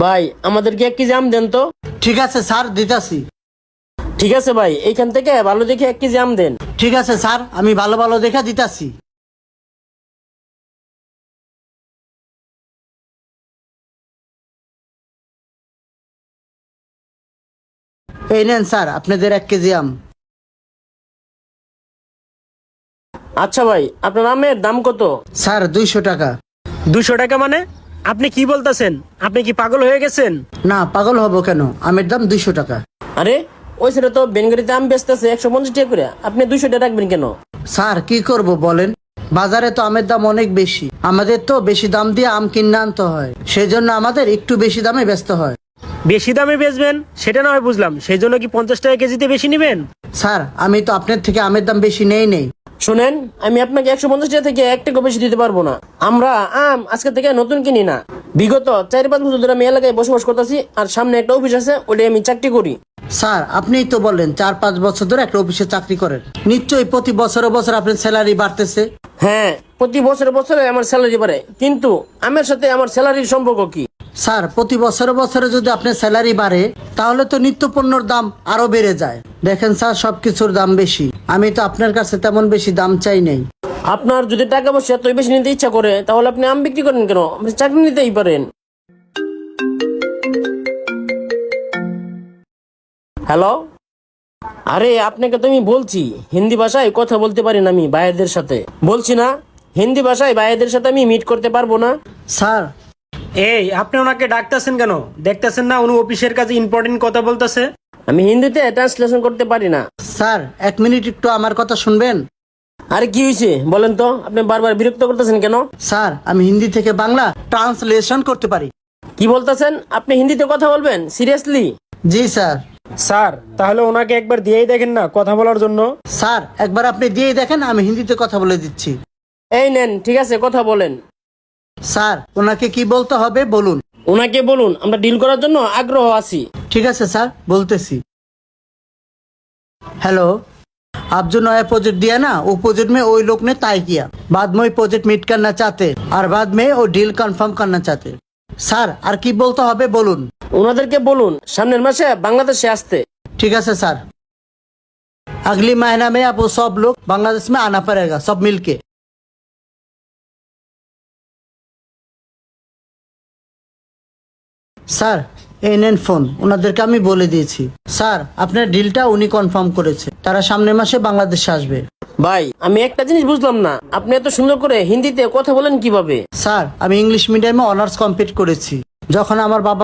ভাই আমাদেরকে 1 কেজি আম দেন তো। ঠিক আছে স্যার, দিতাছি। ঠিক আছে ভাই, এইখান থেকে ভালো দেখে 1 কেজি আম দেন। ঠিক আছে স্যার, আমি ভালো ভালো দেখা দিতাছি। এই নেন স্যার আপনাদের 1 কেজি আম। আচ্ছা ভাই, আপনার আমের দাম কত? স্যার 200 টাকা। 200 টাকা মানে? আপনি কি বলতেছেন? আপনি কি পাগল হয়ে গেছেন? না, পাগল হব কেন, আমের দাম 200 টাকা। আরে ওই ছেলে তো বেনগাড়িতে আম বেচতেছে 150 টাকা করে, আপনি 200 টাকা রাখবেন কেন? স্যার কি করব বলেন, বাজারে তো আমের দাম অনেক বেশি, আমাদের তো বেশি দাম দিয়ে আম কিনে আনতে হয়, সেই জন্য আমাদের একটু বেশি দামে বেচতে হয়। বেশি দামে বেচবেন সেটা না হয় বুঝলাম, সেই জন্য কি 50 টাকা কেজিতে বেশি নেবেন? স্যার আমি তো আপনার থেকে আমের দাম বেশি নেই। শুনেন, আমি আপনাকে 150 টাকা থেকে 1 টাকা বেশি দিতে পারবো না। আমরা আম আজকে থেকে নতুন কিনি না, বিগত 4-5 বছর ধরে আমি এলাকায় বসবাস করতেছি, আর সামনে একটা অফিস আছে, ওটাই আমি চাকরি করি। স্যার আপনিই তো বললেন 4-5 বছর ধরে একটা অফিসে চাকরি করেন, নিশ্চয়ই প্রতি বছর আপনার স্যালারি বাড়তেছে। হ্যাঁ, প্রতি বছরে বছরে আমার স্যালারি বাড়ে, কিন্তু আমের সাথে আমার স্যালারির সম্পর্ক কি? স্যার প্রতি বছরে যদি আপনার স্যালারি বাড়ে, তাহলে তো নিত্য পণ্যর দাম আরো বেড়ে যায়। দেখেন স্যার, সবকিছুর দাম বেশি, আমি তো আপনার কাছে তেমন বেশি দাম চাই নাই। আপনার যদি টাকা পয়সা এত বেশি নিতে ইচ্ছা করে, তাহলে আপনি আম বিক্রি করেন কেন? আপনি চাকরি নিতেই পারেন। হ্যালো, আরে আপনাকে তো আমি বলছি হিন্দি ভাষায় কথা বলতে পারি না আমি ভাইয়াদের সাথে, বলছি না হিন্দি ভাষায় ভাইয়াদের সাথে আমি মিট করতে পারবো না। স্যার এই আপনি ওনাকে ডাকতেছেন কেন? দেখতেছেন না উনি অফিসের কাছে ইম্পর্টেন্ট কথা বলতেছে? আমি হিন্দিতে ট্রান্সলেশন করতে পারি না। স্যার 1 মিনিট একটু আমার কথা শুনবেন। আরে কি হয়েছে বলেন তো, আপনি বারবার বিরক্ত করতেছেন কেন? স্যার আমি হিন্দি থেকে বাংলা ট্রান্সলেশন করতে পারি। কি বলতেছেন? আপনি হিন্দিতে কথা বলবেন সিরিয়াসলি? জি স্যার। স্যার তাহলে ওনাকে একবার দিয়েই দেখেন না কথা বলার জন্য। স্যার একবার আপনি দিয়ে দেখেন, আমি হিন্দিতে কথা বলে দিচ্ছি। এই নেন, ঠিক আছে, কথা বলেন। স্যার ওনাকে কি বলতে হবে বলুন। ওনাকে বলুন আমরা ডিল করার জন্য আগ্রহ আছি। ठीक है सर बोलते सी। हेलो, आप जो नया प्रोजेक्ट दिया ना, वो प्रोजेक्ट में वही लोग ने तय किया, बाद में वही प्रोजेक्ट मीट करना चाहते और बाद में वो डील कंफर्म करना चाहते। सर আর কি বলতে হবে বলুন। ওনাদেরকে বলুন সামনের মাসে বাংলাদেশে আসতে। ठीक है सर, अगली महीना में आप वो सब लोग बांग्लादेश में आना पड़ेगा, सब मिलके। স্যার এই নেন ফোন, ওনাদেরকে আমি বলে দিয়েছি। স্যার আপনার ডিলটা উনি কনফার্ম করেছে, তারা সামনের মাসে বাংলাদেশে আসবে। ভাই আমি একটা জিনিস বুঝলাম না, আপনি এত সুন্দর করে হিন্দিতে কথা বলেন কিভাবে? স্যার আমি ইংলিশ মিডিয়ামে অনার্স কমপ্লিট করেছি, যখন আমার বাবা